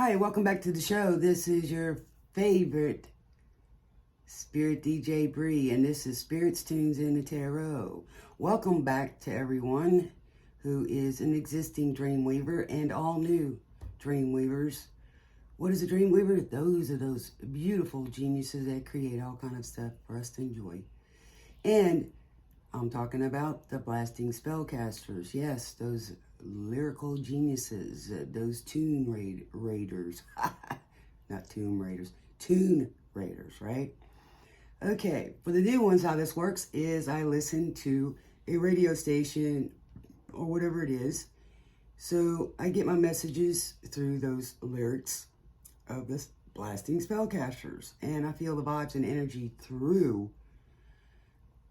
Hi, welcome back to the show. This is your favorite Spirit Dj Brie, and this is Spirits, Tunes, and the Tarot. Welcome back to everyone who is an existing dreamweaver and all new dreamweavers. What is a dreamweaver? Those are those beautiful geniuses that create all kind of stuff for us to enjoy. And I'm talking about the blasting spellcasters. Yes, those lyrical geniuses, those tune raiders. Not tomb raiders, tune raiders, right? Okay, for the new ones, how this works is I listen to a radio station or whatever it is. So I get my messages through those lyrics of the blasting spellcasters. And I feel the vibes and energy through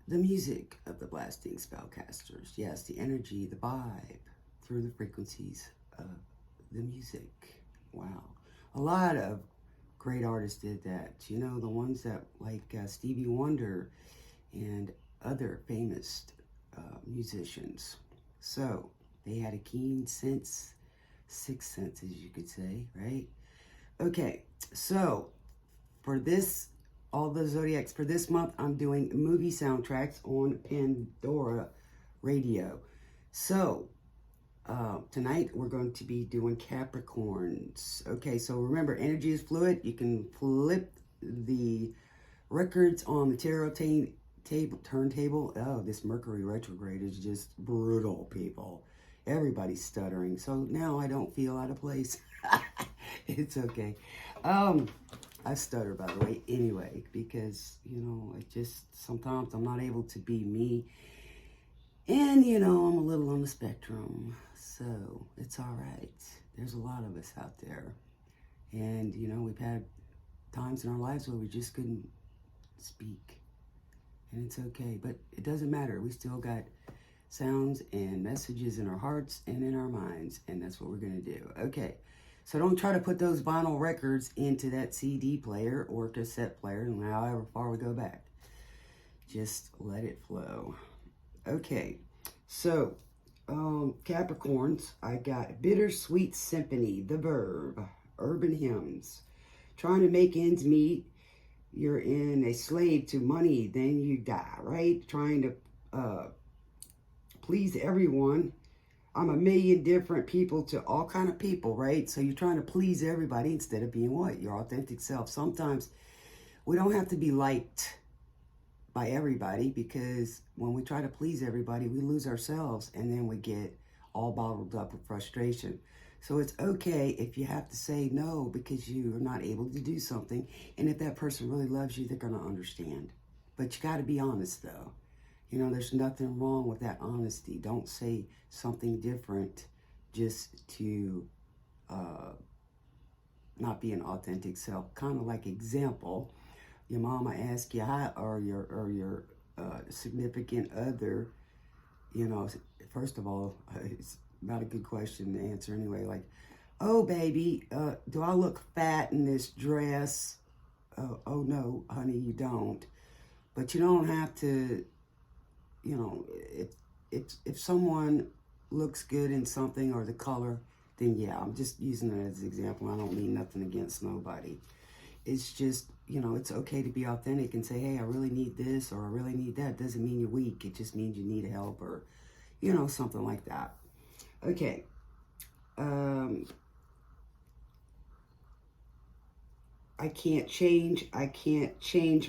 the music of the blasting spellcasters. Yes, the energy, the vibe through the frequencies of the music. Wow. A lot of great artists did that. You know, the ones that like Stevie Wonder and other famous musicians. So they had a keen sense, sixth sense, as you could say, right? Okay, so for this, all the zodiacs for this month, I'm doing movie soundtracks on Pandora Radio. So tonight we're going to be doing Capricorns. Okay, so remember, energy is fluid. You can flip the records on the tarot turntable. Oh, this Mercury retrograde is just brutal, people. Everybody's stuttering. So now I don't feel out of place. It's okay. I stutter, by the way, anyway, because, you know, it just, sometimes I'm not able to be me. And, you know, I'm a little on the spectrum, so it's all right. There's a lot of us out there. And, you know, we've had times in our lives where we just couldn't speak. And it's okay, but it doesn't matter. We still got sounds and messages in our hearts and in our minds, and that's what we're going to do. Okay. So don't try to put those vinyl records into that CD player or cassette player, and however far we go back. Just let it flow. Okay, so Capricorns, I got Bittersweet Symphony, the verb, urban hymns. Trying to make ends meet. You're in a slave to money, then you die, right? Trying to please everyone. I'm a million different people to all kind of people, right? So you're trying to please everybody instead of being what? Your authentic self. Sometimes we don't have to be liked by everybody, because when we try to please everybody, we lose ourselves and then we get all bottled up with frustration. So it's okay if you have to say no because you are not able to do something. And if that person really loves you, they're going to understand. But you got to be honest, though. You know, there's nothing wrong with that honesty. Don't say something different just to not be an authentic self. Kind of like example, your mama asks you hi, or your significant other, you know, first of all, it's not a good question to answer anyway. Like, oh, baby, do I look fat in this dress? Oh, no, honey, you don't. But you don't have to. You know, if someone looks good in something or the color, then yeah, I'm just using it as an example. I don't mean nothing against nobody. It's just, you know, it's okay to be authentic and say, hey, I really need this or I really need that. Doesn't mean you're weak. It just means you need help or, you know, something like that. Okay. I can't change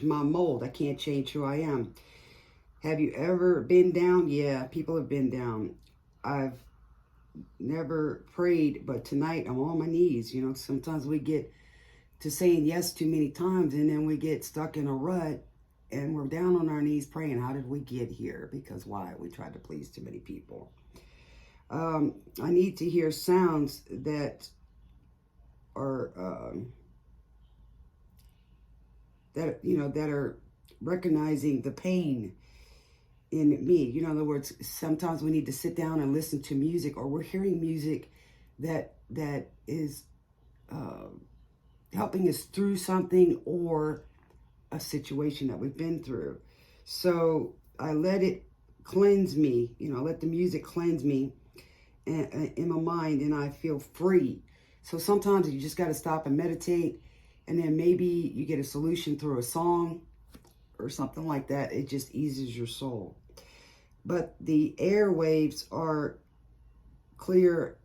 my mold. I can't change who I am. Have you ever been down? Yeah, people have been down. I've never prayed, but tonight I'm on my knees. You know, sometimes we get to saying yes too many times and then we get stuck in a rut and we're down on our knees praying. How did we get here? Because why? We tried to please too many people. I need to hear sounds that are, that are recognizing the pain in me. You know, in other words, sometimes we need to sit down and listen to music, or we're hearing music that is helping us through something or a situation that we've been through. So I let it cleanse me, you know, let the music cleanse me in my mind, and I feel free. So sometimes you just got to stop and meditate, and then maybe you get a solution through a song or something like that. It just eases your soul. But the airwaves are clear,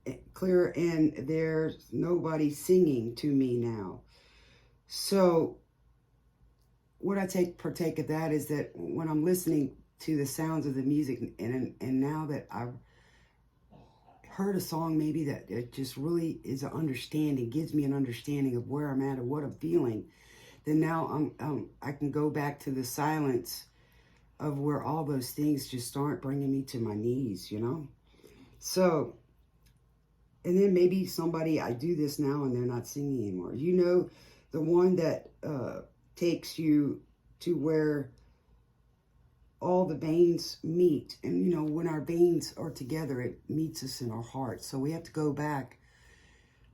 and there's nobody singing to me now. So what I partake of that is that when I'm listening to the sounds of the music, and now that I've heard a song maybe that it just really is an understanding, gives me an understanding of where I'm at or what I'm feeling, then now I can go back to the silence of where all those things just aren't bringing me to my knees, you know? So, and then maybe somebody, I do this now and they're not singing anymore. You know, the one that takes you to where all the veins meet. And, you know, when our veins are together, it meets us in our heart. So we have to go back.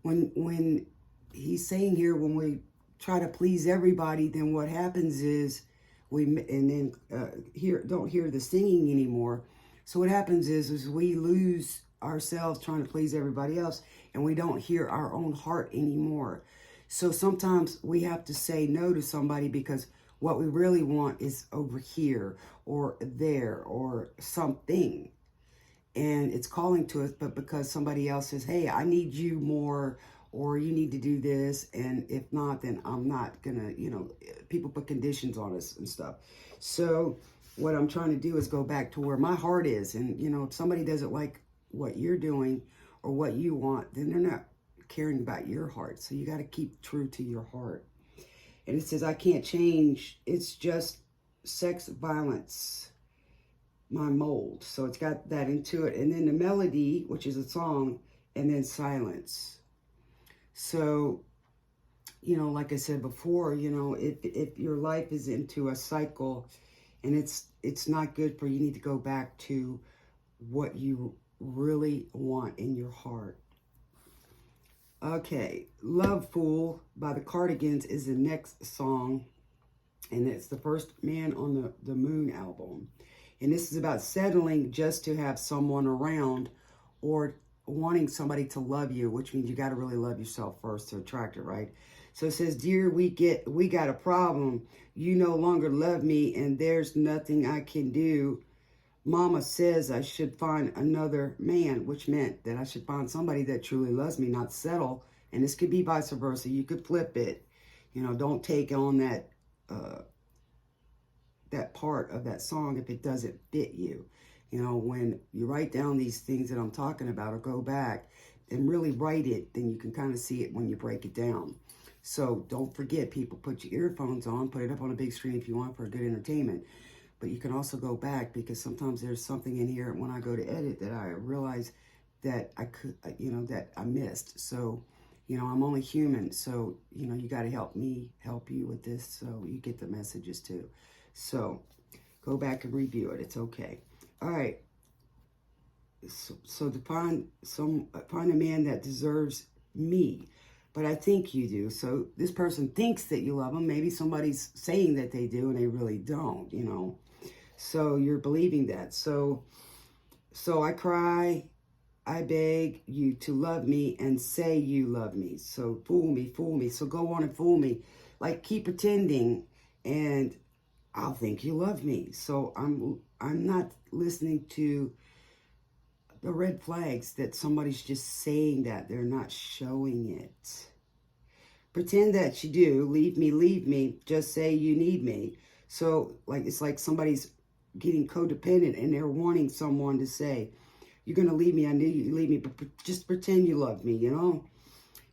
When he's saying here, when we try to please everybody, then what happens is don't hear the singing anymore. So what happens is we lose ourselves trying to please everybody else, and we don't hear our own heart anymore. So sometimes we have to say no to somebody because what we really want is over here or there or something. And it's calling to us, but because somebody else says, hey, I need you more, or you need to do this, and if not, then I'm not gonna, you know, people put conditions on us and stuff. So what I'm trying to do is go back to where my heart is. And, you know, if somebody doesn't like what you're doing or what you want, then they're not caring about your heart. So you got to keep true to your heart. And it says, I can't change. It's just sex, violence, my mold. So it's got that into it. And then the melody, which is a song, and then silence. So, you know, like I said before, you know, if your life is into a cycle and it's not good for you, you need to go back to what you really want in your heart. Okay, Love Fool by the Cardigans is the next song, and it's the first Man on the Moon album. And this is about settling just to have someone around, or wanting somebody to love you, which means you got to really love yourself first to attract it, right? So it says, dear, we got a problem. You no longer love me, and there's nothing I can do. Mama says I should find another man, which meant that I should find somebody that truly loves me, not settle. And this could be vice versa. You could flip it. You know, don't take on that that part of that song if it doesn't fit you. You know, when you write down these things that I'm talking about, or go back and really write it, then you can kind of see it when you break it down. So don't forget, people, put your earphones on, put it up on a big screen if you want for good entertainment. But you can also go back, because sometimes there's something in here when I go to edit that I realize that I could, you know, that I missed. So, you know, I'm only human. So, you know, you got to help me help you with this so you get the messages too. So go back and review it. It's okay. All right. So to find a man that deserves me, but I think you do. So this person thinks that you love them. Maybe somebody's saying that they do and they really don't, you know. So you're believing that. So I cry, I beg you to love me and say you love me. So fool me. So go on and fool me. Like, keep pretending and I'll think you love me. So I'm not listening to the red flags that somebody's just saying that. They're not showing it. Pretend that you do. Leave me. Just say you need me. So, like, it's like somebody's getting codependent and they're wanting someone to say, you're going to leave me. I knew you'd leave me, but just pretend you love me, you know?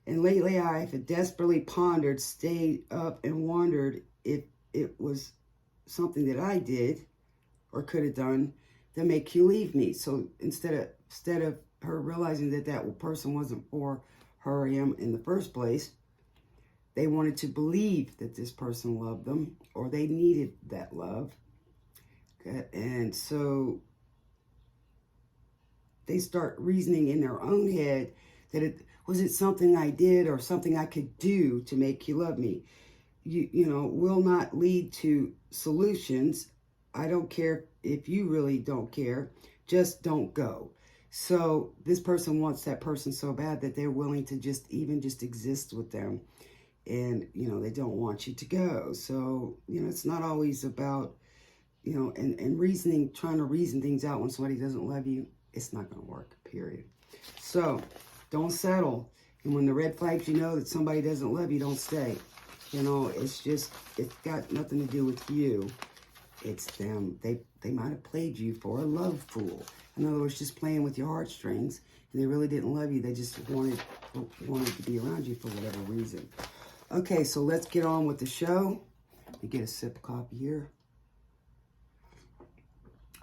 And lately I've desperately pondered, stayed up and wondered if it was something that I did or could have done that make you leave me. So instead of her realizing that that person wasn't for her or him in the first place, they wanted to believe that this person loved them, or they needed that love. And so they start reasoning in their own head that was it something I did or something I could do to make you love me. You know, will not lead to solutions. I don't care if you really don't care. Just don't go. So this person wants that person so bad that they're willing to just exist with them. And, you know, they don't want you to go. So, you know, it's not always about, you know, and reasoning, trying to reason things out when somebody doesn't love you. It's not going to work, period. So don't settle. And when the red flags, you know that somebody doesn't love you, don't stay. You know, it's got nothing to do with you. It's them. They might have played you for a love fool. In other words, just playing with your heartstrings, and they really didn't love you. They just wanted to be around you for whatever reason. Okay, so let's get on with the show. Let me get a sip of coffee here.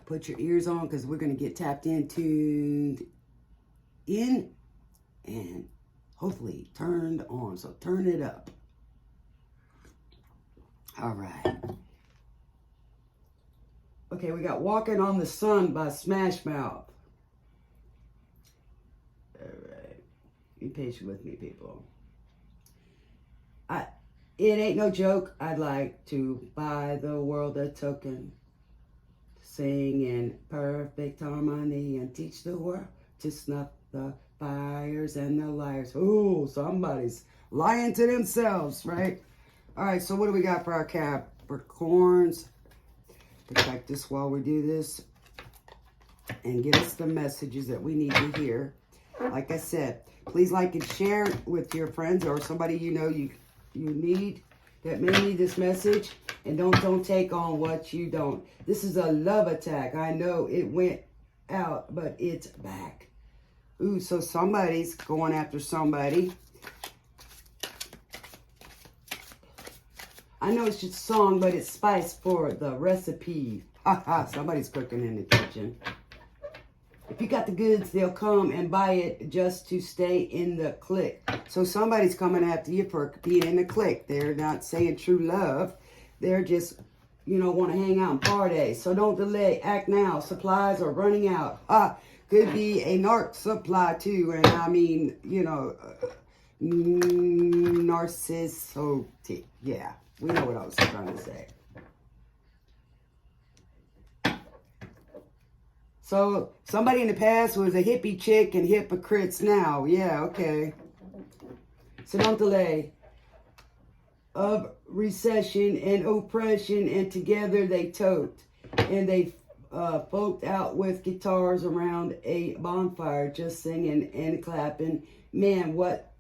Put your ears on because we're going to get tapped in, tuned in, and hopefully turned on. So turn it up. All right. Okay, we got Walking on the Sun by Smash Mouth. All right. Be patient with me, people. It ain't no joke. I'd like to buy the world a token. Sing in perfect harmony and teach the world to snuff the fires and the liars. Ooh, somebody's lying to themselves, right? All right, so what do we got for our Capricorns? Protect us while we do this and give us the messages that we need to hear. Like I said, please like and share with your friends or somebody you know you need that may need this message. And don't take on what you don't. This is a love attack. I know it went out, but it's back. Ooh, so somebody's going after somebody. I know it's just a song, but it's spice for the recipe. Haha, somebody's cooking in the kitchen. If you got the goods, they'll come and buy it just to stay in the clique. So somebody's coming after you for being in the clique. They're not saying true love. They're just, you know, want to hang out and party. So don't delay. Act now. Supplies are running out. Could be a narc supply too. And I mean, you know, narcissistic. Yeah, we know what I was trying to say. So somebody in the past was a hippie chick and hypocrites now. Yeah, okay. So don't delay. Of recession and oppression, and together they tote. And they folked out with guitars around a bonfire, just singing and clapping. Man, what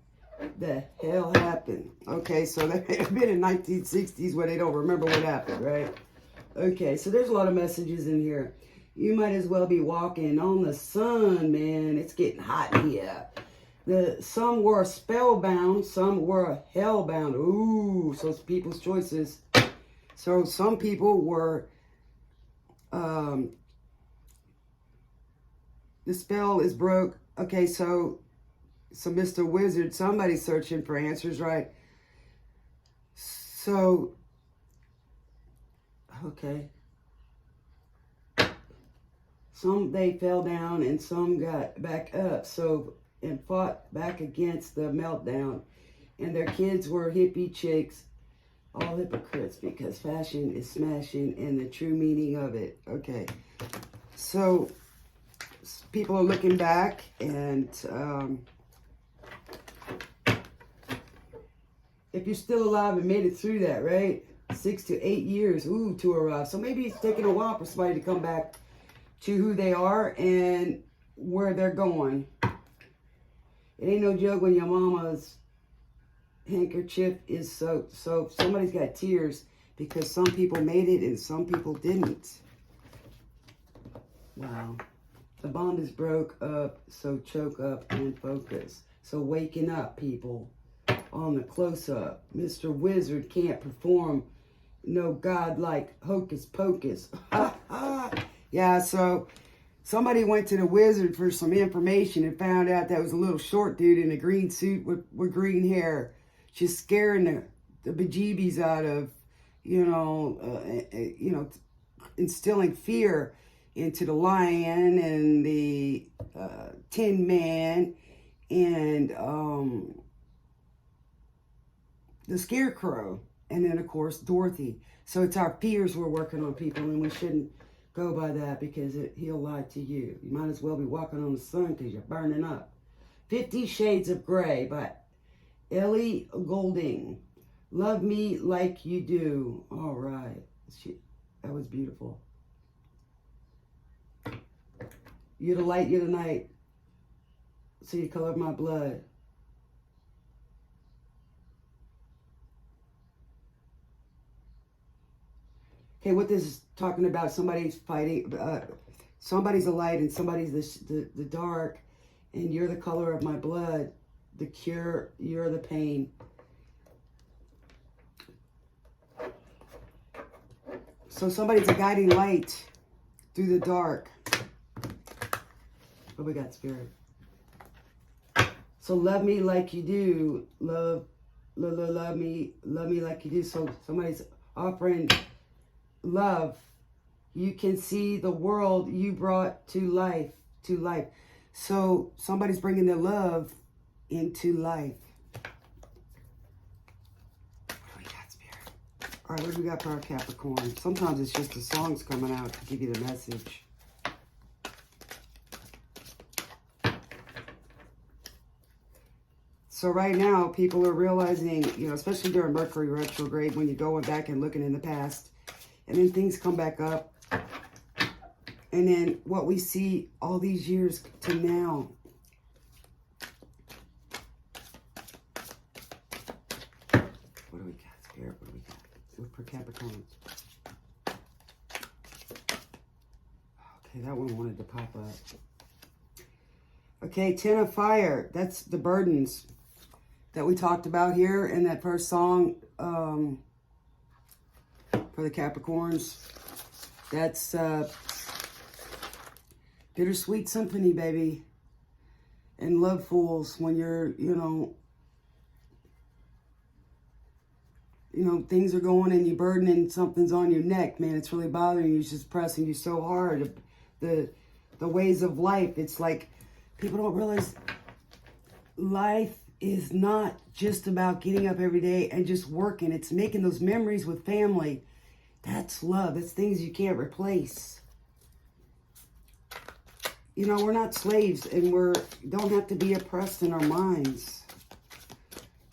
the hell happened? Okay, so they've been in 1960s where they don't remember what happened, right? Okay, so there's a lot of messages in here. You might as well be walking on the sun, man. It's getting hot here. Some were spellbound, some were hellbound. Ooh, so it's people's choices. So some people were, the spell is broke. Okay, so Mr. Wizard, somebody's searching for answers, right? So, okay. Some they fell down and some got back up. So, and fought back against the meltdown. And their kids were hippie chicks, all hypocrites, because fashion is smashing and the true meaning of it. Okay, so people are looking back and if you're still alive and made it through that, right? 6 to 8 years, ooh, to arrive. So maybe it's taking a while for somebody to come back to who they are and where they're going. It ain't no joke when your mama's handkerchief is soaked. So somebody's got tears because some people made it and some people didn't. Wow. The bond is broke up, so choke up and focus. So waking up, people, on the close-up. Mr. Wizard can't perform no godlike hocus pocus. Yeah, so somebody went to the wizard for some information and found out that was a little short dude in a green suit with green hair. Just scaring the bejeebies out of, instilling fear into the lion and the Tin Man and the Scarecrow. And then, of course, Dorothy. So it's our fears we're working on, people, and we shouldn't go by that, because he'll lie to you. You might as well be walking on the sun because you're burning up. 50 Shades of Grey by Ellie Goulding. Love Me Like You Do. All right. That was beautiful. You're the light, you're the night. See the color of my blood. Okay, what this is talking about, somebody's fighting, somebody's the light and somebody's the dark, and you're the color of my blood, the cure, you're the pain. So somebody's a guiding light through the dark. What we got, Spirit? So love me like you do. Love me like you do. So somebody's offering love. You can see the world you brought to life. So somebody's bringing their love into life. What do we got, Spirit? All right, what do we got for our Capricorn? Sometimes it's just the songs coming out to give you the message. So right now, people are realizing, you know, especially during Mercury retrograde, when you're going back and looking in the past, and then things come back up. And then what we see all these years to now. What do we got, Spirit? What do we got? Look for Capricorn. Okay, that one wanted to pop up. Okay, 10 of Fire. That's the burdens that we talked about here in that first song for the Capricorns. That's Bittersweet Symphony, baby. And Love Fools, when you're, you know, things are going and you're burdening, something's on your neck, man. It's really bothering you. It's just pressing you so hard. The ways of life, it's like people don't realize life is not just about getting up every day and just working. It's making those memories with family. That's love. That's things you can't replace. You know, we're not slaves, and don't have to be oppressed in our minds.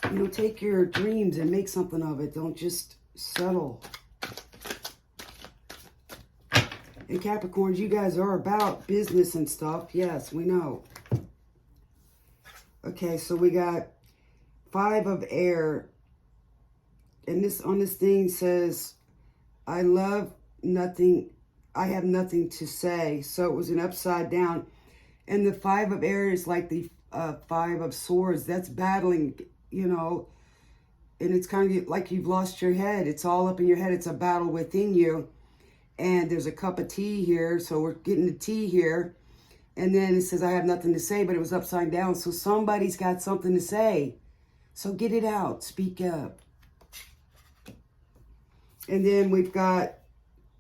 You know, take your dreams and make something of it. Don't just settle. And Capricorns, you guys are about business and stuff. Yes, we know. Okay, so we got 5 of Air. And this on this thing says, I love nothing. I have nothing to say. So it was an upside down. And the 5 of Air is like the 5 of Swords. That's battling, you know. And it's kind of like you've lost your head. It's all up in your head. It's a battle within you. And there's a cup of tea here. So we're getting the tea here. And then it says, I have nothing to say, but it was upside down. So somebody's got something to say. So get it out. Speak up. And then we've got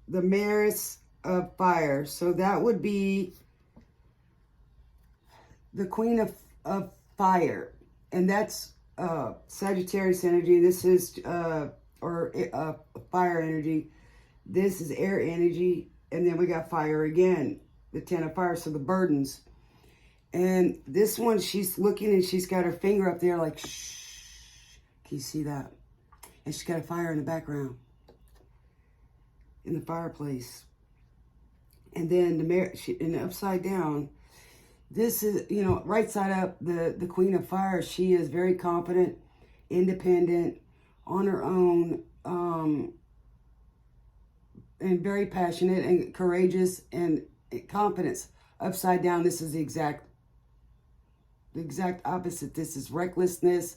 the Maris of Fire. So that would be the Queen of Fire. And that's Sagittarius energy. This is, fire energy. This is air energy. And then we got fire again. The 10 of Fire, so the burdens. And this one, she's looking and she's got her finger up there like, shh. Can you see that? And she's got a fire in the background. In the fireplace. And then in the upside down, this is, you know, right side up, the Queen of Fire. She is very confident, independent, on her own, and very passionate and courageous and confidence. Upside down, this is the exact opposite. This is recklessness.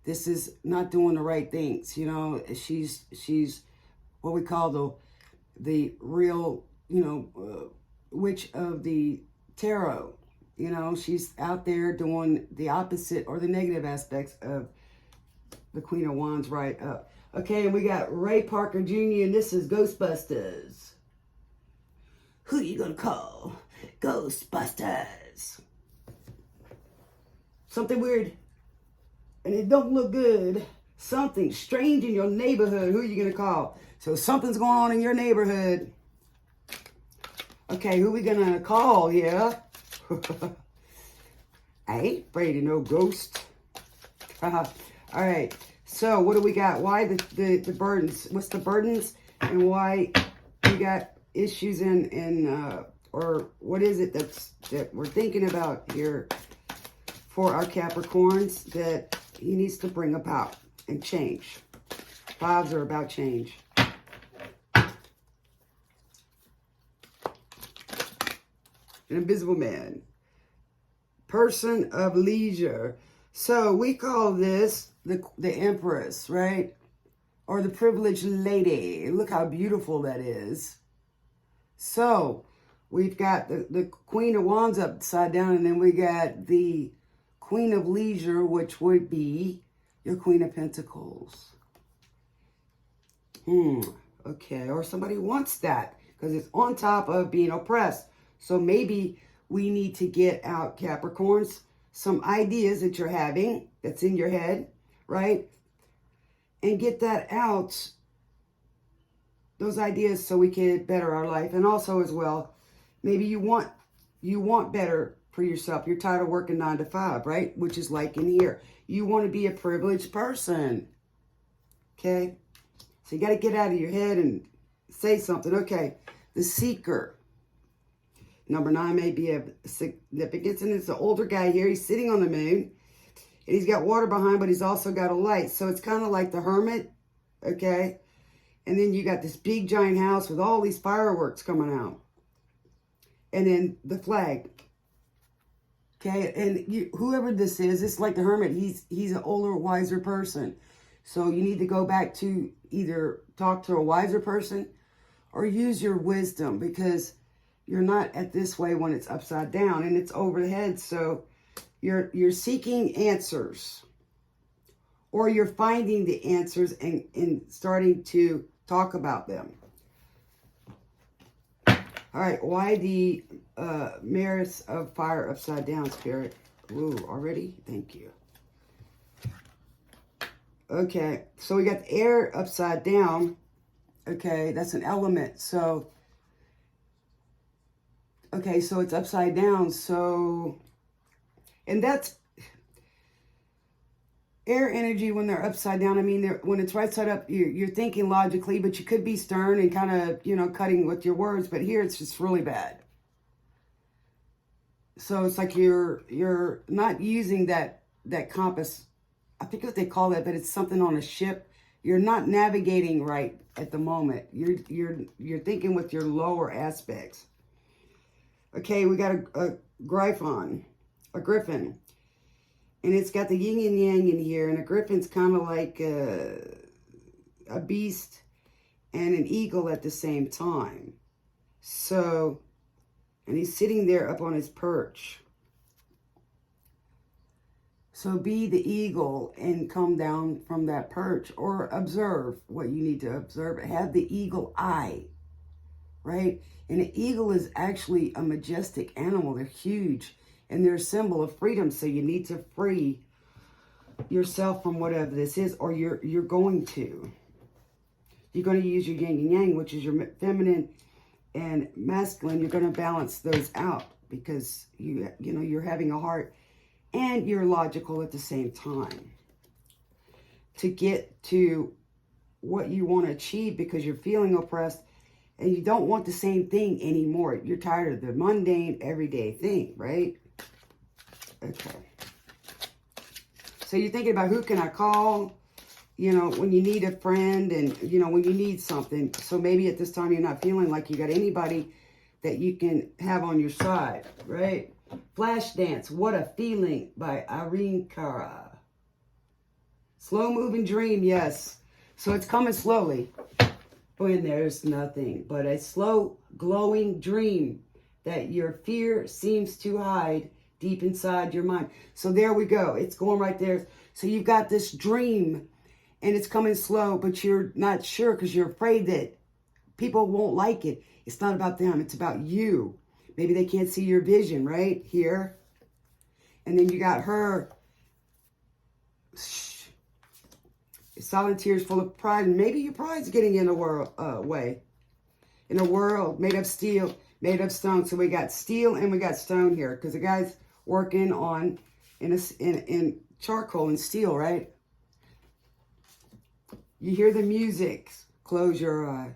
This is not doing the right things. You know, she's what we call the real, you know, witch of the tarot. You know, she's out there doing the opposite or the negative aspects of the Queen of Wands right up. Okay, and we got Ray Parker Jr. and this is Ghostbusters. Who you gonna call? Ghostbusters. Something weird. And it don't look good. Something strange in your neighborhood. Who are you gonna call? So something's going on in your neighborhood. Okay, who we gonna call here? I ain't afraid of no ghost. All right, so what do we got? Why the burdens? What's the burdens and why we got issues or what is it that we're thinking about here for our Capricorns that he needs to bring about and change? Fives are about change. An invisible man. Person of leisure. So we call this the Empress, right? Or the privileged lady. Look how beautiful that is. So we've got the Queen of Wands upside down, and then we got the Queen of Leisure, which would be your Queen of Pentacles. Okay, or somebody wants that because it's on top of being oppressed. So maybe we need to get out, Capricorns, some ideas that you're having that's in your head, right? And get that out, those ideas, so we can better our life. And also as well, maybe you want better for yourself. You're tired of working 9 to 5, right? Which is like in here. You want to be a privileged person. Okay? So you got to get out of your head and say something. Okay, the Seeker. Number 9 may be a significance, and it's an older guy here. He's sitting on the moon, and he's got water behind, but he's also got a light. So it's kind of like the Hermit, okay? And then you got this big giant house with all these fireworks coming out. And then the flag. Okay, and whoever this is, it's like the Hermit. He's an older, wiser person. So you need to go back to either talk to a wiser person or use your wisdom, because you're not at this way when it's upside down and it's over the head. So you're seeking answers, or you're finding the answers and starting to talk about them. All right, why the Mirrors of Fire upside down, Spirit? Ooh, already? Thank you. Okay, so we got the air upside down. Okay, that's an element. So, okay, so it's upside down. So, and that's air energy when they're upside down. I mean, when it's right side up, you're thinking logically, but you could be stern and kind of, cutting with your words. But here it's just really bad. So it's like you're not using that compass. I forget what they call that, but it's something on a ship. You're not navigating right at the moment. You're thinking with your lower aspects. Okay, we got a griffon, and it's got the yin and yang in here, and a griffin's kind of like a beast and an eagle at the same time. So, and he's sitting there up on his perch. So be the eagle and come down from that perch, or observe what you need to observe. Have the eagle eye, right? And an eagle is actually a majestic animal. They're huge, and they're a symbol of freedom. So you need to free yourself from whatever this is, or you're going to. You're going to use your yin and yang, which is your feminine and masculine. You're going to balance those out, because you're having a heart and you're logical at the same time to get to what you want to achieve, because you're feeling oppressed and you don't want the same thing anymore. You're tired of the mundane, everyday thing, right? Okay. So you're thinking about, who can I call? When you need a friend, and, when you need something. So maybe at this time you're not feeling like you got anybody that you can have on your side, right? Flashdance, What a Feeling by Irene Cara. Slow moving dream, yes. So it's coming slowly. When there's nothing but a slow glowing dream that your fear seems to hide deep inside your mind. So there we go. It's going right there. So you've got this dream, and it's coming slow, but you're not sure because you're afraid that people won't like it. It's not about them. It's about you. Maybe they can't see your vision, right? Here. And then you got her. Silent tears full of pride. And maybe your pride's getting in the world way. In a world made of steel. made of stone. So we got steel and we got stone here because the guy's working on in charcoal and steel, right? You hear the music. Close your eye.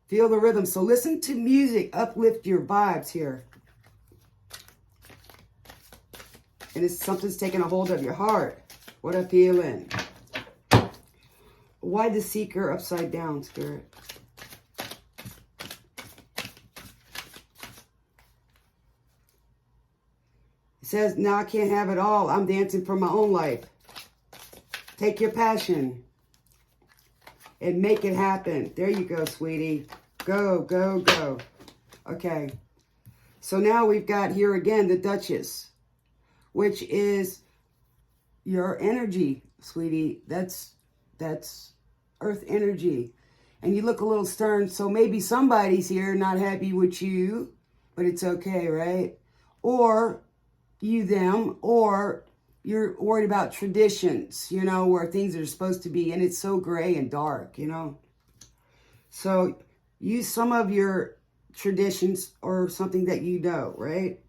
Feel the rhythm. So listen to music. Uplift your vibes here. And it's something's taking a hold of your heart. What a feeling. Why the Seeker upside down, Spirit? It says, now I can't have it all. I'm dancing for my own life. Take your passion and make it happen. There you go, sweetie. Go, go, go. Okay. So now we've got here again the Duchess, which is your energy, sweetie. That's earth energy. And you look a little stern, so maybe somebody's here not happy with you, but it's okay, right? Or you, them, or you're worried about traditions, you know, where things are supposed to be, and it's so gray and dark, you know. So use some of your traditions or something that you know, right?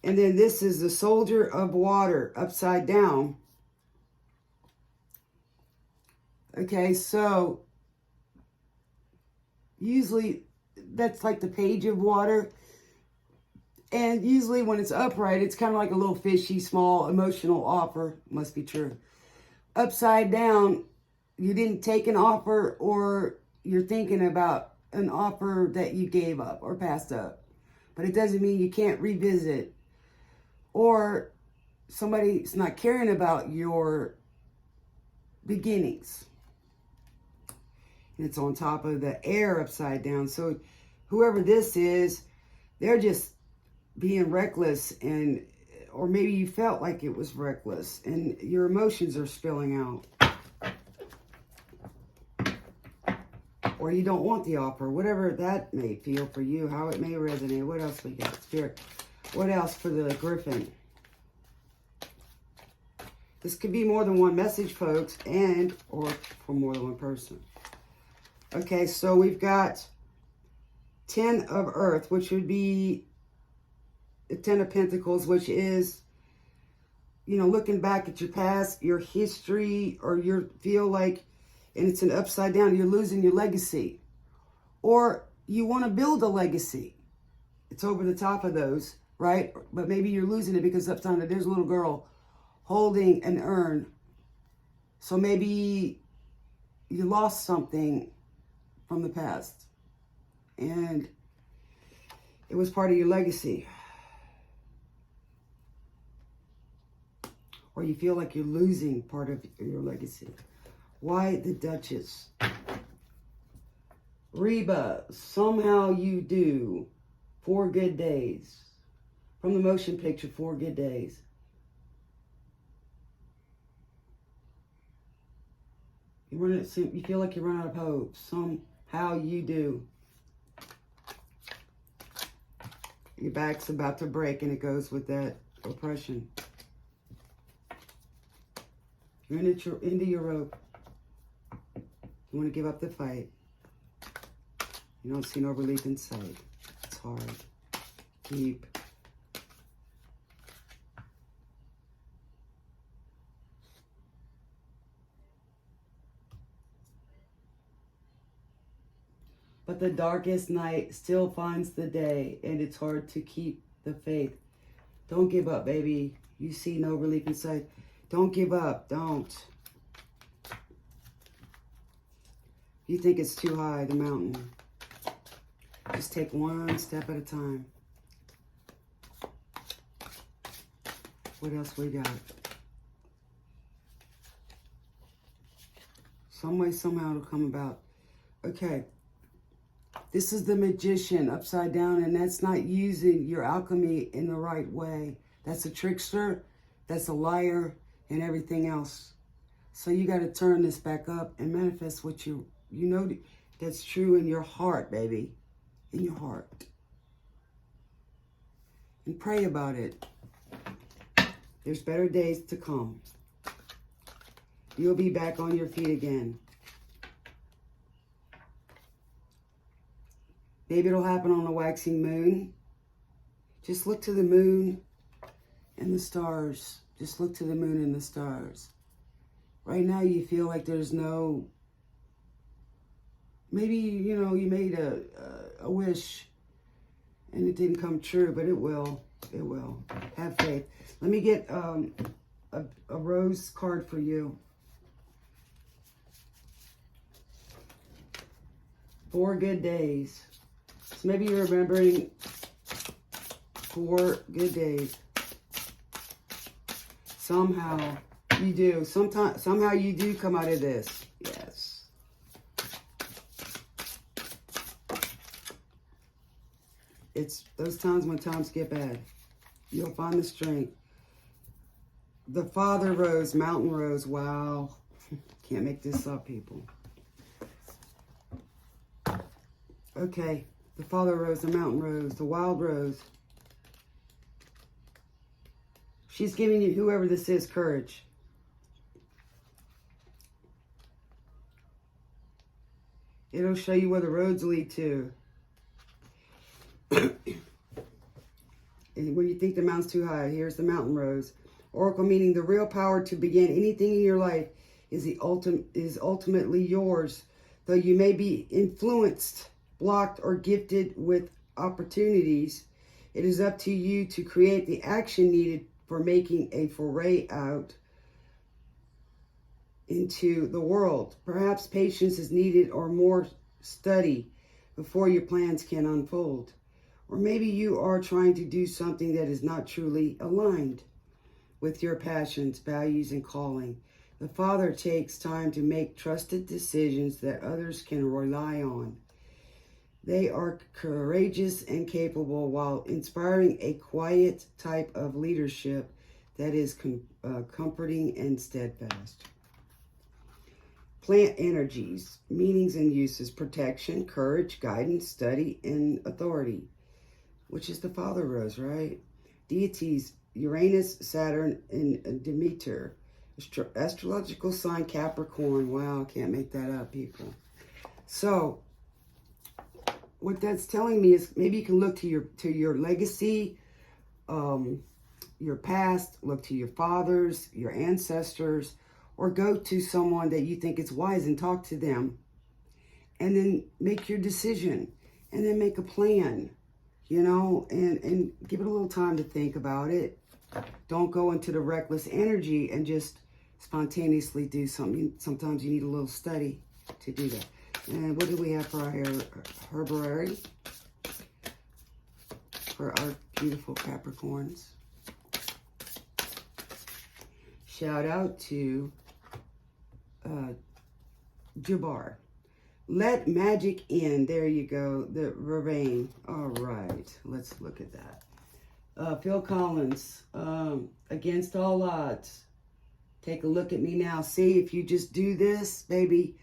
And then this is the Soldier of Water upside down. Okay, so usually that's like the Page of Water. And usually when it's upright, it's kind of like a little fishy, small, emotional offer. Must be true. Upside down, you didn't take an offer, or you're thinking about an offer that you gave up or passed up. But it doesn't mean you can't revisit. Or somebody's not caring about your beginnings. And it's on top of the air upside down. So whoever this is, they're just being reckless, and or maybe you felt like it was reckless and your emotions are spilling out. Or you don't want the offer, whatever that may feel for you, how it may resonate. What else we got, Spirit? What else for the Griffin? This could be more than one message, folks, and or for more than one person. Okay, so we've got 10 of Earth, which would be the 10 of Pentacles, which is, you know, looking back at your past, your history, or you feel like, and it's an upside down, you're losing your legacy. Or you want to build a legacy. It's over the top of those, right? But maybe you're losing it because upside down, there's a little girl holding an urn. So maybe you lost something from the past, and it was part of your legacy. Or you feel like you're losing part of your legacy. Why the Duchess? Reba, somehow you do. 4 good days. From the motion picture, 4 good days. You feel like you run out of hope. Somehow you do. Your back's about to break, and it goes with that oppression. You're into your rope. You want to give up the fight. You don't see no relief in sight. It's hard. Keep. But the darkest night still finds the day, and it's hard to keep the faith. Don't give up, baby. You see no relief in sight. Don't give up. Don't. You think it's too high, the mountain. Just take one step at a time. What else we got? Some way, somehow it'll come about. Okay. This is the Magician upside down, and that's not using your alchemy in the right way. That's a trickster, that's a liar, and everything else. So you got to turn this back up and manifest what you know that's true in your heart, baby. In your heart. And pray about it. There's better days to come. You'll be back on your feet again. Maybe it'll happen on a waxing moon. Just look to the moon and the stars. Just look to the moon and the stars. Right now you feel like there's no, maybe, you know, you made a wish and it didn't come true, but it will. It will. Have faith. Let me get a rose card for you. 4 good days. So maybe you're remembering 4 good days. Somehow you do. Somehow you do come out of this. Yes. It's those times when times get bad. You'll find the strength. The Father Rose, Mountain Rose. Wow. Can't make this up, people. Okay. The Father Rose, the Mountain Rose, the Wild Rose. She's giving you, whoever this is, courage. It'll show you where the roads lead to. And when you think the mountain's too high, here's the Mountain Rose. Oracle meaning the real power to begin anything in your life is ultimately yours. Though you may be influenced, blocked, or gifted with opportunities, it is up to you to create the action needed for making a foray out into the world. Perhaps patience is needed or more study before your plans can unfold. Or maybe you are trying to do something that is not truly aligned with your passions, values, and calling. The Father takes time to make trusted decisions that others can rely on. They are courageous and capable while inspiring a quiet type of leadership that is comforting and steadfast. Plant energies, meanings and uses, protection, courage, guidance, study, and authority, which is the Father Rose, right? Deities, Uranus, Saturn, and Demeter. Astrological sign Capricorn. Wow, can't make that up, people. So, what that's telling me is maybe you can look to your legacy, your past, look to your fathers, your ancestors, or go to someone that you think is wise and talk to them, and then make your decision, and then make a plan, you know, and give it a little time to think about it. Don't go into the reckless energy and just spontaneously do something. Sometimes you need a little study to do that. And what do we have for our herbarium? For our beautiful Capricorns. Shout out to Jabbar. Let magic in. There you go. The Ravine. All right. Let's look at that. Phil Collins. Against all odds. Take a look at me now. See if you just do this, baby.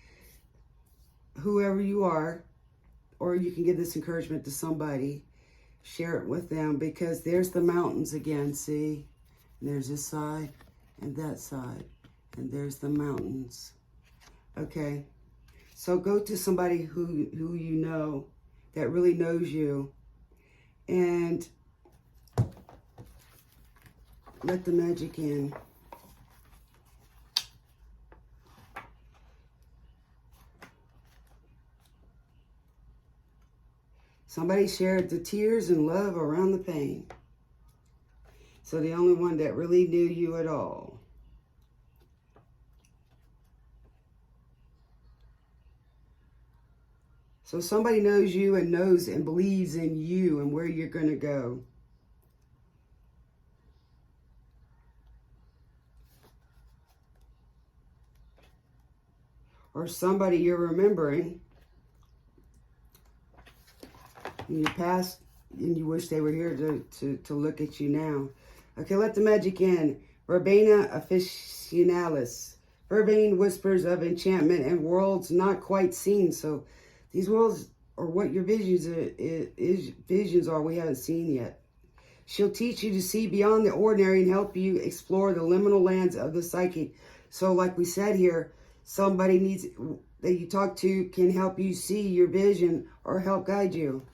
Whoever you are, or you can give this encouragement to somebody. Share it with them, because there's the mountains again. See? And there's this side and that side. And there's the mountains. Okay? So go to somebody who you know, that really knows you, and let the magic in. Somebody shared the tears and love around the pain. So the only one that really knew you at all. So somebody knows you and knows and believes in you and where you're going to go. Or somebody you're remembering in your past and you wish they were here to look at you now. Okay, let the magic in. Verbena officinalis. Verbene whispers of enchantment and worlds not quite seen. So these worlds are what your visions are we haven't seen yet. She'll teach you to see beyond the ordinary and help you explore the liminal lands of the psychic. So like we said here, somebody that you talk to can help you see your vision or help guide you.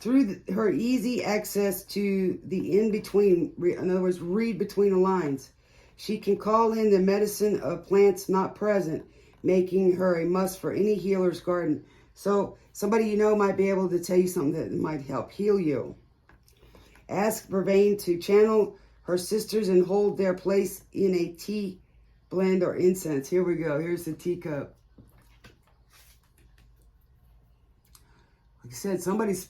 Through her easy access to the in-between, in other words, read between the lines, she can call in the medicine of plants not present, making her a must for any healer's garden. So somebody you know might be able to tell you something that might help heal you. Ask Vervain to channel her sisters and hold their place in a tea blend or incense. Here we go. Here's the teacup. Like I said, somebody's,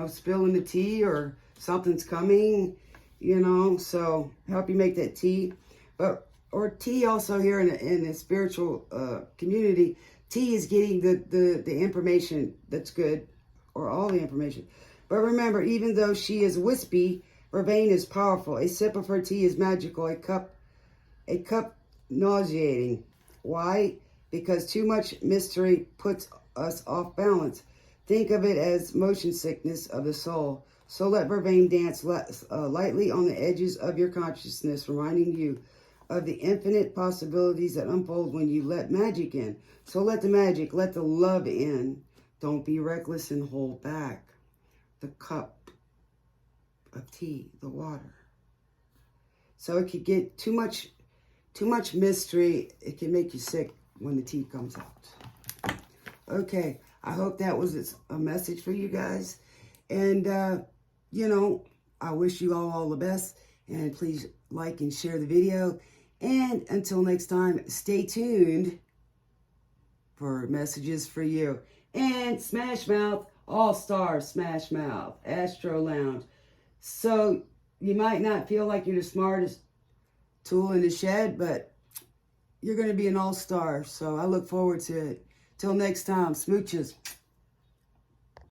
spilling the tea or something's coming, so help you make that tea. Or tea also here in the spiritual community, tea is getting the information that's good, or all the information. But remember, even though she is wispy, Vervain is powerful. A sip of her tea is magical. A cup nauseating. Why? Because too much mystery puts us off balance. Think of it as motion sickness of the soul. So let Vervain dance lightly on the edges of your consciousness, reminding you of the infinite possibilities that unfold when you let magic in. So let the magic, let the love in. Don't be reckless and hold back. The cup of tea, the water. So it could get too much mystery. It can make you sick when the tea comes out. Okay, I hope that was a message for you guys. And, I wish you all the best. And please like and share the video. And until next time, stay tuned for messages for you. And Smash Mouth, All-Star Smash Mouth, Astro Lounge. So you might not feel like you're the smartest tool in the shed, but you're going to be an all-star. So I look forward to it. Till next time, smooches.